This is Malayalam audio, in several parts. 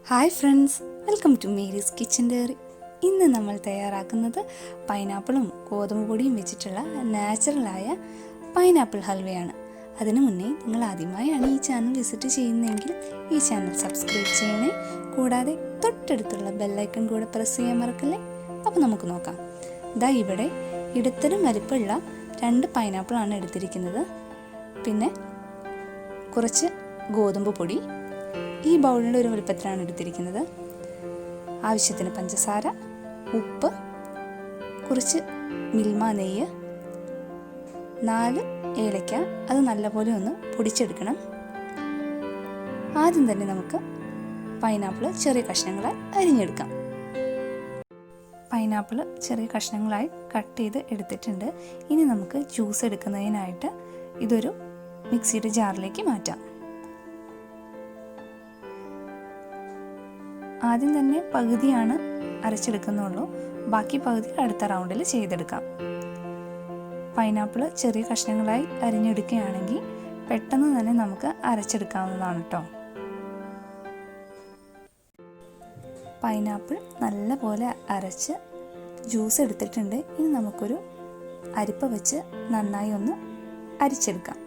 Hi friends, welcome to Mary's kitchen diary. ഇന്ന് നമ്മൾ തയ്യാറാക്കുന്നത് പൈനാപ്പിളും ഗോതമ്പ് പൊടിയും വെച്ചിട്ടുള്ള നാച്ചുറലായ പൈനാപ്പിൾ ഹൽവയാണ്. അതിനു മുന്നേ നിങ്ങൾ ആദ്യമായാണ് ഈ ചാനൽ വിസിറ്റ് ചെയ്യുന്നതെങ്കിൽ ഈ ചാനൽ സബ്സ്ക്രൈബ് ചെയ്യണേ. കൂടാതെ തൊട്ടടുത്തുള്ള ബെല്ലൈക്കൺ കൂടെ പ്രസ് ചെയ്യാൻ മറക്കല്ലേ. അപ്പോൾ നമുക്ക് നോക്കാം. ഇവിടെ ഇടത്തരം വലിപ്പമുള്ള 2 പൈനാപ്പിളാണ് എടുത്തിരിക്കുന്നത്. പിന്നെ കുറച്ച് ഗോതമ്പ് പൊടി ഈ ബൗളിൻ്റെ ഒരു വലുപ്പത്തിലാണ് എടുത്തിരിക്കുന്നത്. ആവശ്യത്തിന് പഞ്ചസാര, ഉപ്പ്, കുറച്ച് മിൽമ നെയ്യ്, 4 ഏലക്ക. അത് നല്ലപോലെ ഒന്ന് പൊടിച്ചെടുക്കണം. ആദ്യം തന്നെ നമുക്ക് പൈനാപ്പിൾ ചെറിയ കഷ്ണങ്ങളായി അരിഞ്ഞെടുക്കാം. പൈനാപ്പിൾ ചെറിയ കഷ്ണങ്ങളായി കട്ട് ചെയ്ത് എടുത്തിട്ടുണ്ട്. ഇനി നമുക്ക് ജ്യൂസ് എടുക്കുന്നതിനായിട്ട് ഇതൊരു മിക്സിയുടെ ജാറിലേക്ക് മാറ്റാം. ആദ്യം തന്നെ പകുതിയാണ് അരച്ചെടുക്കുന്നുള്ളൂ, ബാക്കി പകുതി അടുത്ത റൗണ്ടിൽ ചെയ്തെടുക്കാം. പൈനാപ്പിൾ ചെറിയ കഷ്ണങ്ങളായി അരിഞ്ഞെടുക്കുകയാണെങ്കിൽ പെട്ടെന്ന് തന്നെ നമുക്ക് അരച്ചെടുക്കാവുന്നതാണ് കേട്ടോ. പൈനാപ്പിൾ നല്ല പോലെ അരച്ച് ജ്യൂസ് എടുത്തിട്ടുണ്ട്. ഇനി നമുക്കൊരു അരിപ്പ വെച്ച് നന്നായി ഒന്ന് അരിച്ചെടുക്കാം.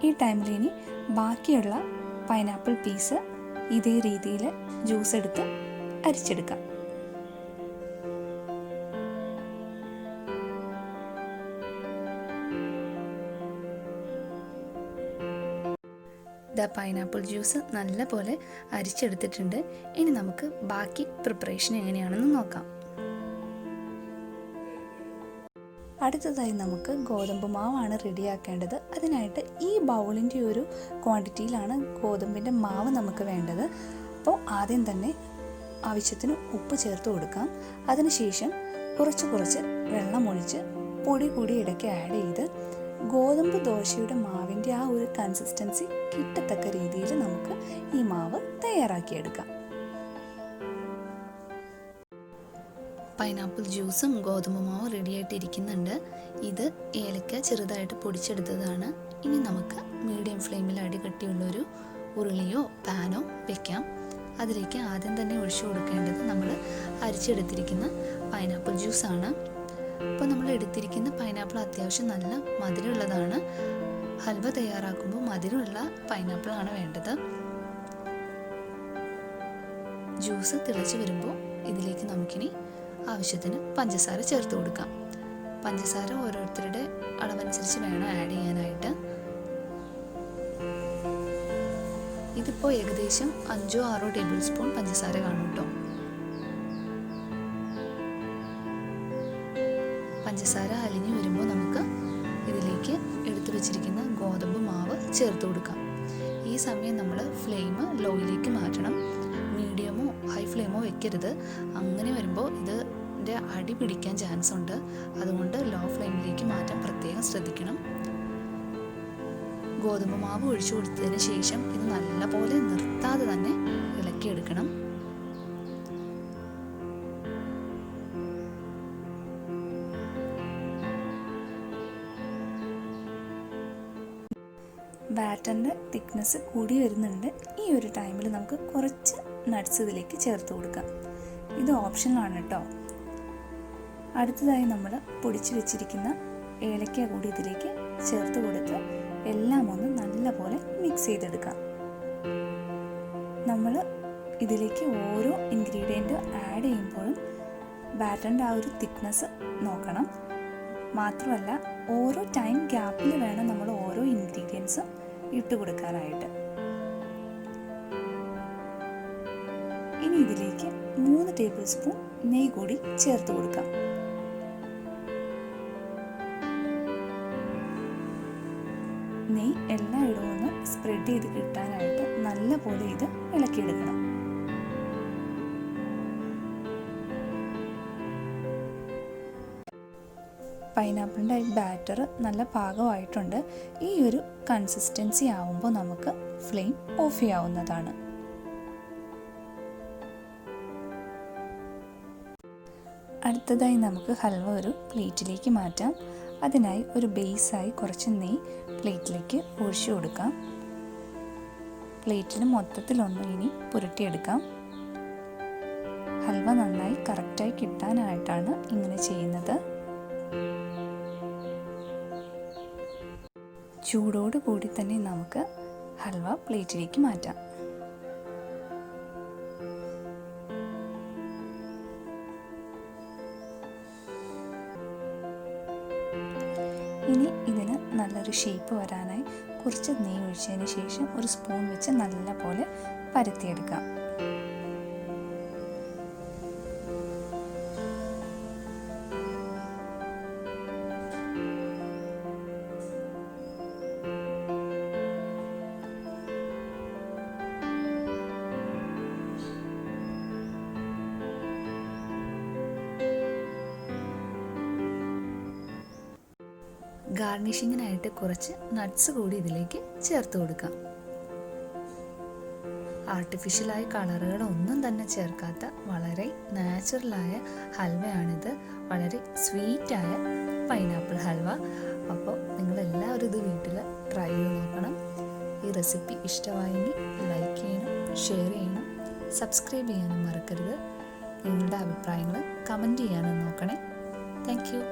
ഈ ടൈമിൽ ഇനി ബാക്കിയുള്ള പൈനാപ്പിൾ പീസ് ഇതേ രീതിയിൽ ജ്യൂസ് എടുത്ത് അരിച്ചെടുക്കാം. പൈനാപ്പിൾ ജ്യൂസ് നല്ല പോലെ അരിച്ചെടുത്തിട്ടുണ്ട്. ഇനി നമുക്ക് ബാക്കി പ്രിപ്പറേഷൻ എങ്ങനെയാണെന്ന് നോക്കാം. അടുത്തതായി നമുക്ക് ഗോതമ്പ് മാവാണ് റെഡിയാക്കേണ്ടത്. അതിനായിട്ട് ഈ ബൗളിൻ്റെ ഒരു ക്വാണ്ടിറ്റിയിലാണ് ഗോതമ്പിൻ്റെ മാവ് നമുക്ക് വേണ്ടത്. അപ്പോൾ ആദ്യം തന്നെ ആവശ്യത്തിന് ഉപ്പ് ചേർത്ത് കൊടുക്കാം. അതിനുശേഷം കുറച്ച് വെള്ളം ഒഴിച്ച് പൊടി കൂടി ഇടയ്ക്ക് ആഡ് ചെയ്ത് ഗോതമ്പ് ദോശയുടെ മാവിൻ്റെ ആ ഒരു കൺസിസ്റ്റൻസി കിട്ടത്തക്ക രീതിയിൽ നമുക്ക് ഈ മാവ് തയ്യാറാക്കിയെടുക്കാം. പൈനാപ്പിൾ ജ്യൂസും ഗോതമ്പ് മാവും റെഡിയായിട്ടിരിക്കുന്നുണ്ട്. ഇത് ഏലക്ക ചെറുതായിട്ട് പൊടിച്ചെടുത്തതാണ്. ഇനി നമുക്ക് മീഡിയം ഫ്ലെയിമിൽ അടികട്ടിയുള്ളൊരു ഉരുളിയോ പാനോ വെക്കാം. അതിലേക്ക് ആദ്യം തന്നെ ഒഴിച്ചു കൊടുക്കേണ്ടത് നമ്മൾ അരിച്ചെടുത്തിരിക്കുന്ന പൈനാപ്പിൾ ജ്യൂസാണ്. അപ്പോൾ നമ്മൾ എടുത്തിരിക്കുന്ന പൈനാപ്പിൾ അത്യാവശ്യം നല്ല മധുരമുള്ളതാണ്. ഹൽവ തയ്യാറാക്കുമ്പോൾ മധുരമുള്ള പൈനാപ്പിളാണ് വേണ്ടത്. ജ്യൂസ് തിളച്ച് വരുമ്പോൾ ഇതിലേക്ക് നമുക്കിനി ആവശ്യത്തിന് പഞ്ചസാര ചേർത്ത് കൊടുക്കാം. പഞ്ചസാര ഓരോരുത്തരുടെ അളവനുസരിച്ച് വേണം ആഡ് ചെയ്യാനായിട്ട്. ഇതിപ്പോൾ ഏകദേശം 5-6 ടേബിൾ സ്പൂൺ പഞ്ചസാര കാണും കേട്ടോ. പഞ്ചസാര അലിഞ്ഞു വരുമ്പോൾ നമുക്ക് ഇതിലേക്ക് എടുത്തു വെച്ചിരിക്കുന്ന ഗോതമ്പ് മാവ് ചേർത്ത് കൊടുക്കാം. ഈ സമയം നമ്മൾ ഫ്ലെയിം ലോയിലേക്ക് മാറ്റണം. മീഡിയമോ ഹൈ ഫ്ലെയിമോ വെക്കരുത്. അങ്ങനെ വരുമ്പോൾ ഇതിൻ്റെ അടി പിടിക്കാൻ ചാൻസ് ഉണ്ട്. അതുകൊണ്ട് ലോ ഫ്ലെയിമിലേക്ക് മാറ്റാൻ പ്രത്യേകം ശ്രദ്ധിക്കണം. ഗോതമ്പ് മാവ് ഒഴിച്ചു കൊടുത്തതിന് ശേഷം ഇത് നല്ലപോലെ നിർത്താതെ തന്നെ ഇളക്കിയെടുക്കണം. ബാറ്ററിൻ്റെ തിക്നെസ് കൂടി വരുന്നുണ്ട്. ഈ ഒരു ടൈമിൽ നമുക്ക് കുറച്ച് നട്ട്സ് ഇതിലേക്ക് ചേർത്ത് കൊടുക്കാം. ഇത് ഓപ്ഷനാണ് കേട്ടോ. അടുത്തതായി നമ്മൾ പൊടിച്ച് വെച്ചിരിക്കുന്ന ഏലക്ക കൂടി ഇതിലേക്ക് ചേർത്ത് കൊടുത്ത് എല്ലാം ഒന്ന് നല്ലപോലെ മിക്സ് ചെയ്തെടുക്കാം. നമ്മൾ ഇതിലേക്ക് ഓരോ ഇൻഗ്രീഡിയൻറ്റ് ആഡ് ചെയ്യുമ്പോഴും ബാറ്ററിൻ്റെ ആ ഒരു തിക്നെസ് നോക്കണം. മാത്രമല്ല ഓരോ ടൈം ഗ്യാപ്പിൽ വേണം നമ്മൾ ഓരോ ഇൻഗ്രീഡിയൻസും ഇട്ട് കൊടുക്കാനായിട്ട്. ഇനി ഇതിലേക്ക് 3 ടേബിൾ സ്പൂൺ നെയ്യ് കൂടി ചേർത്ത് കൊടുക്കാം. നെയ്യ് എല്ലായിടവും ഒന്ന് സ്പ്രെഡ് ചെയ്ത് കിട്ടാനായിട്ട് നല്ല പോലെ ഇത് ഇളക്കിയെടുക്കണം. പൈനാപ്പിളിൻ്റെ ബാറ്റർ നല്ല പാകമായിട്ടുണ്ട്. ഈ ഒരു കൺസിസ്റ്റൻസി ആവുമ്പോൾ നമുക്ക് ഫ്ലെയിം ഓഫ് ചെയ്യാവുന്നതാണ്. അടുത്തതായി നമുക്ക് ഹൽവ ഒരു പ്ലേറ്റിലേക്ക് മാറ്റാം. അതിനായി ഒരു ബേസായി കുറച്ച് നെയ്യ് പ്ലേറ്റിലേക്ക് ഒഴിച്ചു കൊടുക്കാം. പ്ലേറ്റിൽ മൊത്തത്തിലൊന്ന് ഇനി പുരട്ടിയെടുക്കാം. ഹൽവ നന്നായി കറക്റ്റായി കിട്ടാനായിട്ടാണ് ഇങ്ങനെ ചെയ്യുന്നത്. ചൂടോട് കൂടി തന്നെ നമുക്ക് ഹൽവ പ്ലേറ്റിലേക്ക് മാറ്റാം. ഇനി ഇതിന് നല്ലൊരു ഷേപ്പ് വരാനായി കുറച്ച് നെയ്യ് ഒഴിച്ചതിന് ശേഷം ഒരു സ്പൂൺ വെച്ച് നല്ലപോലെ പരത്തിയെടുക്കാം. ഗാർണിഷിങ്ങിനായിട്ട് കുറച്ച് നട്ട്സ് കൂടി ഇതിലേക്ക് ചേർത്ത് കൊടുക്കാം. ആർട്ടിഫിഷ്യലായ കളറുകളൊന്നും തന്നെ ചേർക്കാത്ത വളരെ നാച്ചുറലായ ഹൽവയാണിത്. വളരെ സ്വീറ്റായ പൈനാപ്പിൾ ഹൽവ. അപ്പോൾ നിങ്ങളെല്ലാവരും ഇത് വീട്ടിൽ ട്രൈ ചെയ്ത് നോക്കണം. ഈ റെസിപ്പി ഇഷ്ടമായെങ്കിൽ ലൈക്ക് ചെയ്യണം, ഷെയർ ചെയ്യണം, സബ്സ്ക്രൈബ് ചെയ്യാനും മറക്കരുത്. നിങ്ങളുടെ അഭിപ്രായങ്ങൾ കമൻറ്റ് ചെയ്യാനും നോക്കണേ. Thank you.